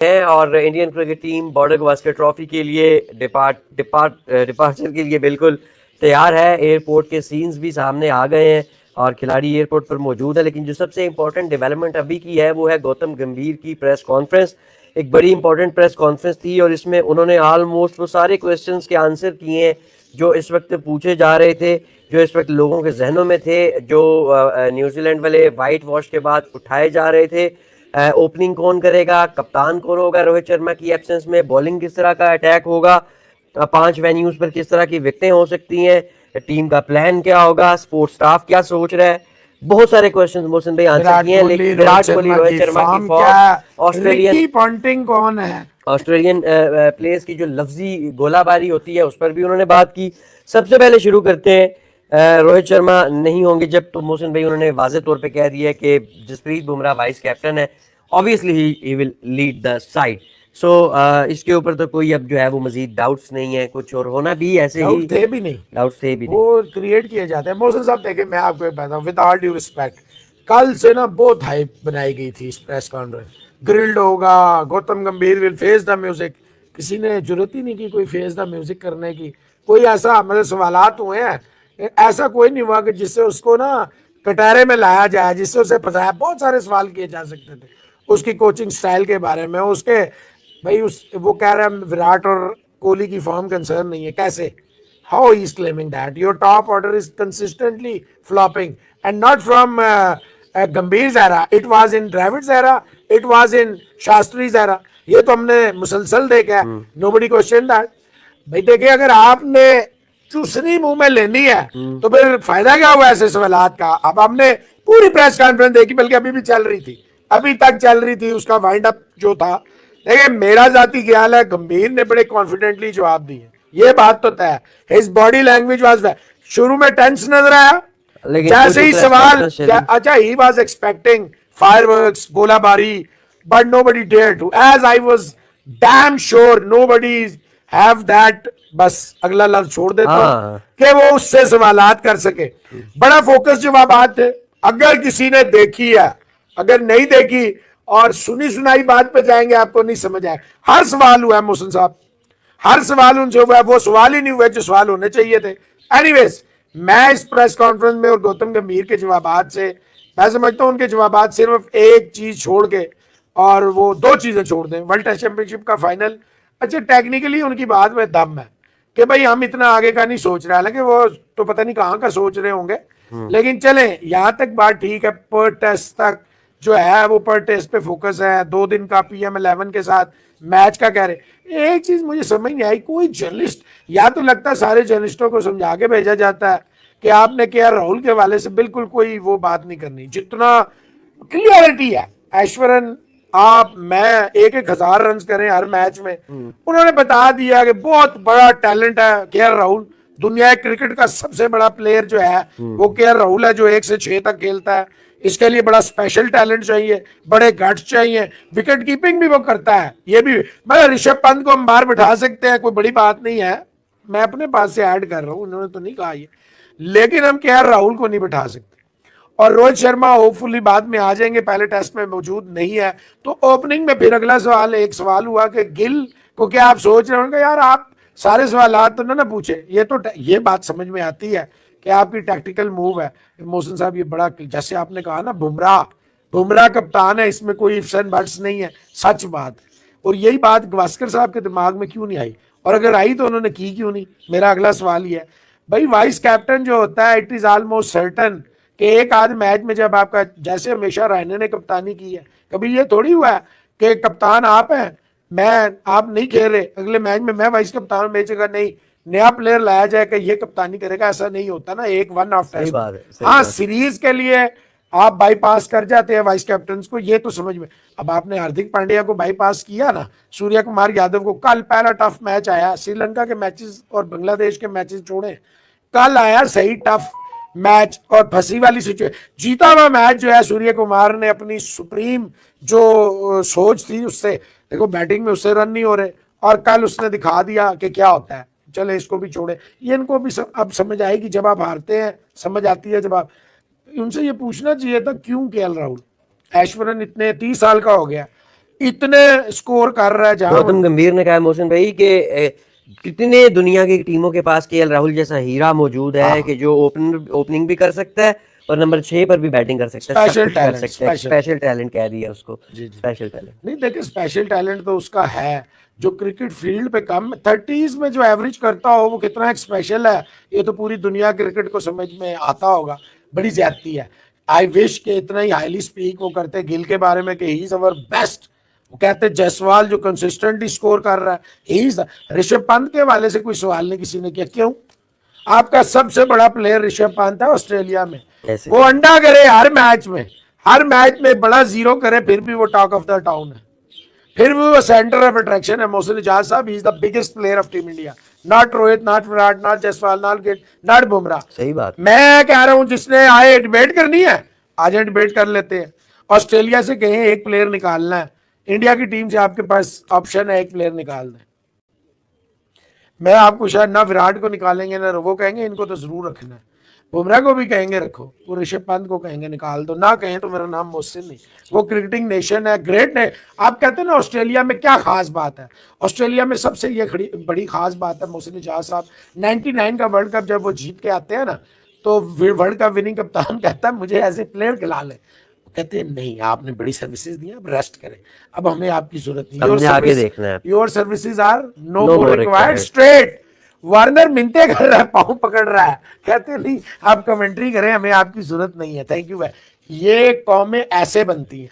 हैं और Indian cricket team border Gavaskar trophy के लिए डिपार्चर के लिए बिल्कुल तैयार है। एयरपोर्ट के सीन्स भी सामने आ गए हैं और खिलाड़ी एयरपोर्ट पर मौजूद है। लेकिन जो सबसे इंपॉर्टेंट डेवलपमेंट अभी की है वो है गौतम गंभीर की प्रेस कॉन्फ्रेंस। एक बड़ी इंपॉर्टेंट प्रेस कॉन्फ्रेंस थी और इसमें उन्होंने ऑलमोस्ट वो सारे क्वेश्चंस के आंसर किए हैं जो इस वक्त पूछे जा रहे थे, जो इस वक्त लोगों के जहनों में थे, जो न्यूजीलैंड वाले वाइट वॉश के बाद उठाए जा रहे थे। ओपनिंग कौन करेगा, कप्तान कौन होगा रोहित शर्मा की एब्सेंस में, बॉलिंग किस तरह का अटैक होगा, 5 वेन्यूज पर किस तरह की विकेटें हो सकती हैं, टीम का प्लान क्या होगा, स्पोर्ट्स स्टाफ क्या सोच रहा है। बहुत सारे क्वेश्चंस मोहसिन भाई आंसर किए हैं। लेकिन विराट कोहली, रोहित शर्मा की फॉर्म, ऑस्ट्रेलियन रिकी पॉन्टिंग कौन है, ऑस्ट्रेलियन प्लेयर्स की जो लफ्जी गोलाबारी होती है उस पर भी उन्होंने बात की। सबसे पहले शुरू करते हैं, रोहित शर्मा नहीं होंगे जब, तो मोहसिन भाई उन्होंने वाज़ेह तौर पे कह दिया है कि जसप्रीत बुमराह वाइस कैप्टन है, obviously he will lead the side. So इसके ऊपर तो कोई अब जो है वो मजीद डाउट्स नहीं है कुछ, और होना भी ऐसे ही, डाउट थे भी नहीं, डाउट्स थे भी नहीं। वो क्रिएट किए जाते हैं। मोहसिन साहब देखें, मैं आपको एक बताऊं विद ऑल ड्यू रिस्पेक्ट, कल से ना बहुत हाइप बनाई गई थी इस प्रेस कॉन्फ्रेंस, ग्रिल्ड होगा, गौतम गंभीर विल फेस द म्यूजिक। किसी ने जरूरत ही नहीं की कोई फेस द म्यूजिक करने की। कोई ऐसा मतलब सवालात हुए हैं, ऐसा कोई नहीं हुआ कि जिससे उसको ना कटहरे में लाया जाए, जिससे उसे फंसाया। बहुत सारे सवाल किए जा सकते थे उसकी कोचिंग स्टाइल के बारे में, उसके भाई उस वो कह रहा है विराट और कोहली की फॉर्म कंसर्न नहीं है, कैसे? How he is claiming that your top order is consistently flopping and not from Gambhir's era. It was in Dravid's era. It was in Shastri's era. ये तो हमने मुसलसल देखा है। Nobody question that. भाई देखिए, अगर आपने चूसनी मुंह में लेनी है तो फिर फायदा क्या हुआ ऐसे सवालात का? अब हमने पूरी प्रेस कॉन्फ्रेंस देखी, बल्कि अभी भी चल रही थी, अभी तक चल रही थी, उसका वाइंड अप जो था। देखिए, मेरा जाती ख्याल है गंभीर ने बड़े कॉन्फिडेंटली जवाब दिए, ये बात तो तय है। हिज बॉडी लैंग्वेज वाज, शुरू में टेंस नजर आया, जैसे ही सवाल, अच्छा ही वाज एक्सपेक्टिंग फायरवर्क्स, गोलाबारी, but nobody dare to, as I was damn sure nobody have that, बस अगला लफ्ज छोड़ देता हूं कि वो उससे सवालात कर सके। बड़ा फोकस जवाबात थे। अगर किसी ने देखी है, अगर नहीं देखी और सुनी सुनाई बात पे जाएंगे आपको नहीं समझ आए। हर सवाल हुआ है मोहसिन साहब, हर सवाल उनसे हुआ है, वो सवाल ही नहीं हुए जो सवाल होने चाहिए थे। एनीवेज, मैं इस प्रेस कॉन्फ्रेंस में और गौतम गंभीर के जवाबात से, मैं समझता हूं उनके जवाबात सिर्फ एक चीज छोड़ के, और वो दो चीजें छोड़ दें, वर्ल्ड टेस्ट चैंपियनशिप का फाइनल। अच्छा, टेक्निकली उनकी बात में दम है कि भाई हम इतना आगे का नहीं सोच रहे, हालांकि वो तो पता नहीं कहाँ का सोच रहे होंगे, लेकिन चले यहां तक बात ठीक है। पर टेस्ट तक जो है वो पर टेस्ट पे फोकस है, 2 दिन का PM11 के साथ मैच का कह रहे। एक चीज मुझे समझ नहीं आई, कोई जर्नलिस्ट, या तो लगता है सारे जर्नलिस्टों को समझा के भेजा जाता है कि आपने KL राहुल के हवाले से बिल्कुल कोई वो बात नहीं करनी, जितना क्लियरिटी है। ऐश्वर्यन, आप मैं 1,000 रन करें हर मैच में, उन्होंने बता दिया कि बहुत बड़ा टैलेंट है KL राहुल, दुनिया क्रिकेट का सबसे बड़ा प्लेयर जो है वो KL राहुल है, जो 1 से 6 तक खेलता है। इसके लिए बड़ा स्पेशल टैलेंट चाहिए, बड़े गट्स चाहिए, विकेट कीपिंग भी वो करता है। ये भी मगर ऋषभ पंत को हम बाहर बिठा सकते हैं, कोई बड़ी बात नहीं है, मैं अपने पास से ऐड कर रहा हूं, उन्होंने तो नहीं कहा ये, लेकिन हम KL राहुल को नहीं बिठा सकते। और रोहित शर्मा होपफुली बाद में आ जाएंगे, पहले टेस्ट में मौजूद नहीं है, तो ओपनिंग में फिर अगला सवाल, एक सवाल हुआ कि गिल को क्या आप सोच रहे होंगे? यार आप सारे सवाल तो ना पूछे, ये बात समझ में आती है कि आपकी टैक्टिकल मूव है। मोहसिन साहब, ये बड़ा, जैसे आपने कहा ना, बुमराह कप्तान है, इसमें कोई इफ्स एंड बट्स नहीं है, सच बात। और यही बात गावस्कर साहब के दिमाग में क्यों नहीं आई, और अगर आई तो उन्होंने की क्यों नहीं? मेरा अगला सवाल ये है भाई, वाइस कैप्टन जो होता है, इट इज ऑलमोस्ट सर्टन कि एक आध मैच में जब आपका, जैसे हमेशा रैना ने कप्तानी की है, कभी ये थोड़ी हुआ है कि कप्तान आप हैं, आप नहीं खेल रहे, अगले मैच में मैं वाइस कप्तान, मेरी जगह नहीं नया प्लेयर लाया जाए कि ये कप्तानी करेगा, ऐसा नहीं होता ना एक वन ऑफ टेस्ट। हाँ, सीरीज के लिए आप बाईपास कर जाते हैं वाइस कैप्टन को, ये तो समझ में। अब आपने हार्दिक पांड्या को बाईपास किया ना, सूर्य कुमार यादव को, कल पहला टफ मैच आया, श्रीलंका के मैचेस और बांग्लादेश के मैचेस छोड़े, कल आया सही टफ मैच और फंसी वाली सिचुएशन, जीता हुआ मैच जो है सूर्य कुमार ने अपनी सुप्रीम जो सोच थी उससे, देखो बैटिंग में उससे रन नहीं हो रहे, और कल उसने दिखा दिया कि क्या होता है। चले इसको भी छोड़े, ये इनको भी अब समझ आएगी, जब आप हारते हैं समझ आती है। जब आप उनसे ये पूछना चाहिए था क्यों KL राहुल, ऐश्वर्यन इतने 30 साल का हो गया, इतने स्कोर कर रहा है जहां गौतम गंभीर ने कहा है मोहसिन भाई कि कितने दुनिया की टीमों के पास केएल राहुल जैसा हीरा मौजूद है कि जो ओपनिंग भी कर सकता है और नंबर 6 पर भी बैटिंग कर सकता है, सब स्पेशल कुछ कर टैलेंट, सकता है। स्पेशल टैलेंट कह दिया उसको, जी जी स्पेशल टैलेंट। नहीं देखिए, स्पेशल टैलेंट तो उसका है, जो क्रिकेट फील्ड पे कम 30s में जो एवरेज करता हो वो कितना एक स्पेशल है, ये तो पूरी दुनिया क्रिकेट को समझ में आता होगा। बड़ी ज्यादती है। आई विश के इतना ही हाईली स्पीक वो करते गिल के बारे में कि ही इज अवर बेस्ट। वो कहते जायसवाल जो कंसिस्टेंटली स्कोर कर रहा है, ही इज। ऋषभ पंत के हवाले से कोई सवाल नहीं किसी ने किया, क्यों? आपका सबसे बड़ा प्लेयर ऋषभ पंत है ऑस्ट्रेलिया में, ऐसे वो अंडा करे हर मैच में बड़ा जीरो करे, फिर भी वो टॉक ऑफ द टाउन है, फिर भी वो सेंटर ऑफ अट्रैक्शन है। मोहसिन इजाज साहब, he is the biggest player of team India, not Rohit, not Virat, not Jaiswal, not Gill, not Bumrah. सही बात। मैं कह रहा हूं जिसने आए डिबेट करनी है आज डिबेट कर लेते हैं। ऑस्ट्रेलिया से कहें एक प्लेयर निकालना है, इंडिया की टीम से आपके पास ऑप्शन है एक प्लेयर निकाल दें। मैं आपको शायद ना विराट को निकालेंगे ना वो कहेंगे इनको तो जरूर रखना है, बुमराह को भी कहेंगे रखो, वो ऋषभ पंत को कहेंगे निकाल दो, ना कहें तो मेरा नाम मोहसिन नहीं। वो क्रिकेटिंग नेशन है, ग्रेट है। आप कहते हैं ना ऑस्ट्रेलिया में क्या खास बात है, ऑस्ट्रेलिया में सबसे ये बड़ी खास बात है मोहसिन इजाज साहब, 99 का वर्ल्ड कप जब वो जीत के आते हैं ना, तो वर्ल्ड कप विनिंग कप्तान कहता है मुझे एज ए प्लेयर खिला ले, कहते हैं नहीं आपने बड़ी सर्विसेज दी, अब रेस्ट करें, अब हमें आपकी जरूरत नहीं, आगे देखना है, your services are no more required. Straight Warner मिनते कर रहा है, पाँव पकड़ रहा है, कहते नहीं आप कमेंट्री करें, हमें आपकी जरूरत नहीं है, थैंक यू भाई। ये कौमें ऐसे बनती हैं,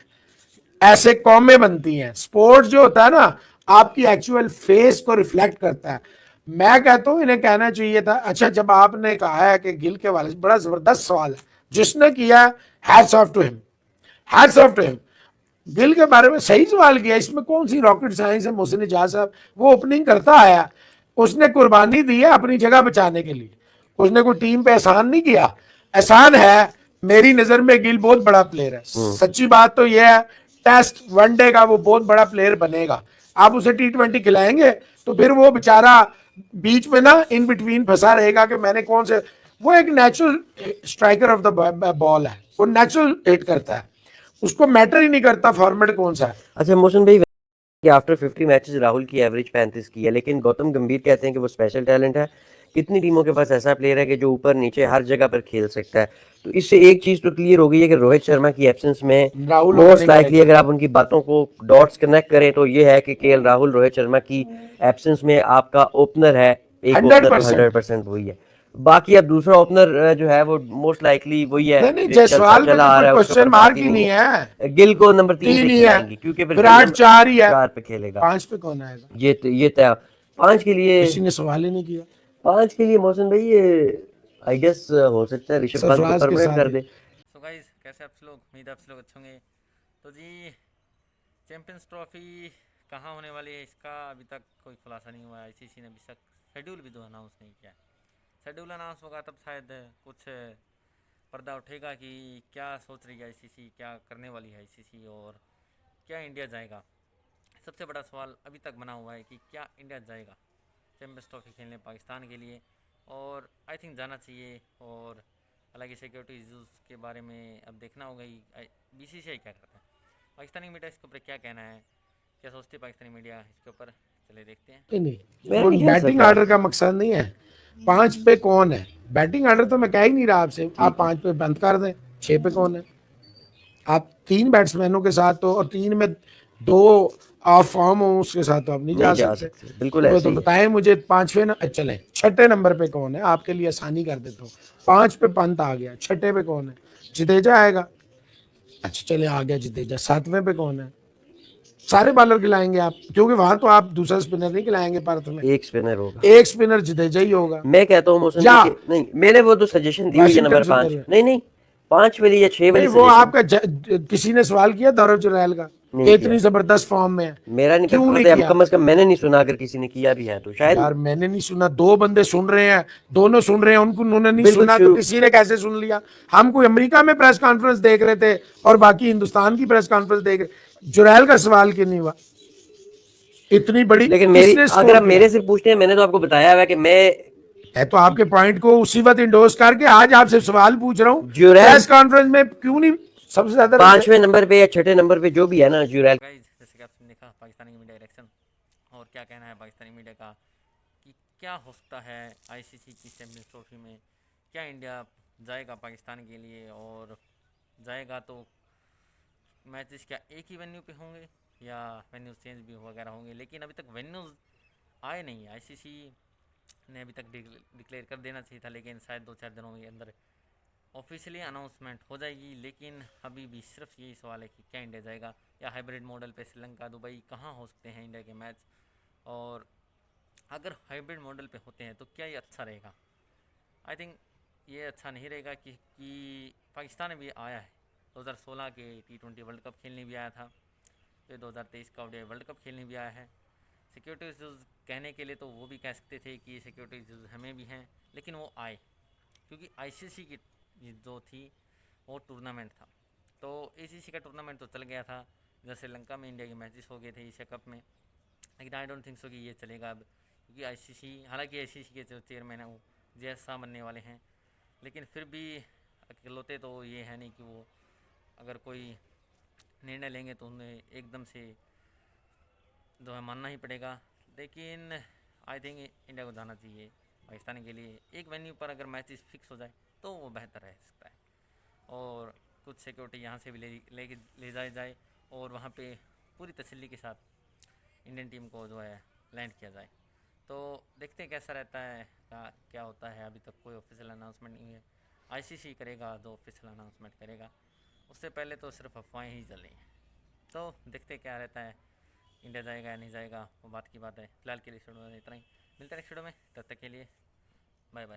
ऐसे कौमें बनती हैं। स्पोर्ट्स जो होता है ना आपकी एक्चुअल फेस को रिफ्लेक्ट करता है। मैं कहता हूं इन्हें कहना चाहिए था। अच्छा, जब आपने कहा है कि गिल के वाले बड़ा जबरदस्त सवाल है जिसने किया, hats off to him, hats off to him. Gill के बारे में सही सवाल किया, इसमें कौन सी रॉकेट साइंस है मोहसिन इजाज साहब। वो ओपनिंग करता आया, उसने कुर्बानी दी है अपनी जगह बचाने के लिए, उसने कोई टीम पे एहसान नहीं किया। एहसान है मेरी नजर में गिल बहुत बड़ा प्लेयर है, सच्ची बात तो यह है, टेस्ट वनडे का वो बहुत बड़ा प्लेयर बनेगा। आप उसे T20 खिलाएंगे तो फिर वो बेचारा बीच में ना इन बिटवीन फंसा रहेगा कि मैंने कौन से, वो एक natural striker of the ball है, वो नेचुरल हिट करता है, उसको मैटर ही नहीं करता फॉर्मेट कौन सा है। अच्छा मोहसिन भाई, कि आफ्टर 50 मैचेस राहुल की एवरेज 35 की है, लेकिन गौतम गंभीर कहते हैं कि वो स्पेशल टैलेंट है। कितनी टीमों के पास ऐसा प्लेयर है कि जो ऊपर नीचे हर जगह पर खेल सकता है। तो इससे एक चीज तो क्लियर हो गई है कि रोहित शर्मा की एब्सेंस में मोस्ट लाइकली अगर आप उनकी बातों को डॉट्स कनेक्ट करें तो ये है कि केएल राहुल रोहित शर्मा की एब्सेंस में आपका ओपनर है, एक ओपनर 100% वही है। बाकी अब दूसरा ओपनर जो है वो मोस्ट लाइकली वही है, नहीं जायसवाल पे कोई क्वेश्चन मार्क ही नहीं है। गिल को नंबर 3 पे खिलाएंगे क्योंकि विराट 4 ही है, 4 पे खेलेगा, 5 पे कौन आएगा? ये तय। 5 के लिए किसी ने सवाल ही नहीं किया। 5 के लिए मोहसिन भाई आई गेस हो सकता है ऋषभ पंत को परमानेंट कर दे। सो गाइस, कैसे आप लोग? उम्मीद आप लोग अच्छे होंगे। तो जी, चैंपियंस ट्रॉफी कहाँ होने वाली है इसका अभी तक कोई खुलासा नहीं हुआ है। आईसीसी ने अभी तक शेड्यूल भी तो अनाउंस नहीं किया। शेड्यूल अनाउंस होगा तब शायद कुछ पर्दा उठेगा कि क्या सोच रही है आईसीसी, क्या करने वाली है आईसीसी और क्या इंडिया जाएगा। सबसे बड़ा सवाल अभी तक बना हुआ है कि क्या इंडिया जाएगा चैंपियंस ट्रॉफी खेलने पाकिस्तान के लिए, और आई थिंक जाना चाहिए। और हालांकि सिक्योरिटी इश्यूज़ के बारे में अब देखना होगा ही बीसीसीआई क्या करता है। पाकिस्तानी मीडिया इसके ऊपर क्या कहना है, क्या सोचती है पाकिस्तानी मीडिया इसके ऊपर, चले देखते हैं। नहीं, बैटिंग ऑर्डर का मकसद नहीं है 5 पे कौन है, बैटिंग ऑर्डर तो मैं कह ही नहीं रहा आपसे, आप 5 पे बंद कर दें। 6 पे कौन है? आप 3 बैट्समैनों के साथ तो, और 3 में 2 ऑफ फॉर्म हो उसके साथ तो आप नहीं जा सकते। बिल्कुल तो बताएं मुझे 5वें चले 6ठे नंबर पे कौन है, आपके लिए आसानी कर देता हूँ। 5 पे पंत आ गया, 6ठे पे कौन है? जडेजा आएगा। अच्छा चले आ गया जडेजा। 7वें पे कौन है? सारे बॉलर खिलाएंगे आप, क्योंकि वहां तो आप दूसरा स्पिनर नहीं खिलाएंगे भारत में, एक स्पिनर होगा, एक स्पिनर जडेजा ही होगा। मैं कहता हूँ नहीं, मैंने वो तो सजेशन दी हुई है नंबर 5, नहीं 5 वाली या 6 वाली, वो आपका किसी ने सवाल किया दौरव जुरैल का, इतनी जबरदस्त फॉर्म में है, मेरा नहीं पता, कम से कम मैंने नहीं सुना, अगर किसी ने किया भी है तो शायद। यार मैंने नहीं सुना, 2 बंदे सुन रहे हैं, दोनों सुन रहे हैं, उन्होंने नहीं सुना तो किसी ने कैसे सुन लिया? हम कोई अमेरिका में प्रेस कॉन्फ्रेंस देख रहे थे और बाकी हिंदुस्तान की प्रेस कॉन्फ्रेंस देख रहे। जुरैल का सवाल क्यों नहीं हुआ इतनी बड़ी? लेकिन अगर आप मेरे से पूछते हैं, मैंने तो आपको बताया हुआ कि मैं तो आपके पॉइंट को उसी वक्त इंडोर्स करके आज आपसे सवाल पूछ रहा हूँ, प्रेस कॉन्फ्रेंस में क्यों नहीं सबसे ज्यादा 5वें नंबर पे या 6ठे नंबर पे जो भी है ना जुरैल। जैसे कि आप पाकिस्तानी मीडिया डायरेक्शन और क्या कहना है पाकिस्तानी मीडिया का कि क्या हो सकता है आईसीसी की चैम्पियंस ट्रॉफी में, क्या इंडिया जाएगा पाकिस्तान के लिए, और जाएगा तो मैचेस क्या एक ही वेन्यू पे होंगे या वेन्यूज चेंज भी वगैरह होंगे। लेकिन अभी तक वेन्यूज आए नहीं, आईसीसी ने अभी तक डिक्लेयर कर देना चाहिए था, लेकिन शायद 2-4 दिनों के अंदर ऑफिशियली अनाउंसमेंट हो जाएगी। लेकिन अभी भी सिर्फ यही सवाल है कि क्या इंडिया जाएगा या हाइब्रिड मॉडल पे श्रीलंका दुबई कहाँ हो सकते हैं इंडिया के मैच, और अगर हाइब्रिड मॉडल पे होते हैं तो क्या ये अच्छा रहेगा। आई थिंक ये अच्छा नहीं रहेगा कि पाकिस्तान भी आया है 2016 के T20 वर्ल्ड कप खेलने भी आया था, फिर 2023 का ODI वर्ल्ड कप खेलने भी आया है। सिक्योरिटी इश्यूज़ कहने के लिए तो वो भी कह सकते थे कि सिक्योरिटी इश्यूज़ हमें भी हैं, लेकिन वो आए क्योंकि आईसीसी की जो थी वो टूर्नामेंट था, तो ACC का टूर्नामेंट तो चल गया था। जैसे श्रीलंका में इंडिया के मैचेस हो गए थे एशिया कप में, लेकिन आई डोंट थिंक सो कि ये चलेगा अब, क्योंकि आईसीसी, हालांकि आईसीसी के जो चेयरमैन हैं वो जैस शाह बनने वाले हैं, लेकिन फिर भी अकेलौते तो ये है नहीं कि वो अगर कोई निर्णय लेंगे तो उन्हें एकदम से जो है मानना ही पड़ेगा। लेकिन आई थिंक इंडिया को जाना चाहिए पाकिस्तान के लिए। एक वेन्यू पर अगर मैचेस फिक्स हो जाए तो वो बेहतर रह सकता है, और कुछ सिक्योरिटी यहाँ से भी ले जाए जाए और वहाँ पे पूरी तसल्ली के साथ इंडियन टीम को जो है लैंड किया जाए। तो देखते हैं कैसा रहता है, क्या होता है। अभी तक कोई ऑफिशियल अनाउंसमेंट नहीं है, आईसीसी करेगा जो ऑफिशियल अनाउंसमेंट करेगा, उससे पहले तो सिर्फ अफवाहें ही चल रही हैं। तो देखते हैं क्या रहता है, इंडिया जाएगा या नहीं जाएगा वो बात की बात है। फिलहाल के लिए इस वीडियो में इतना ही, मिलते हैं नेक्स्ट वीडियो में, तब तक के लिए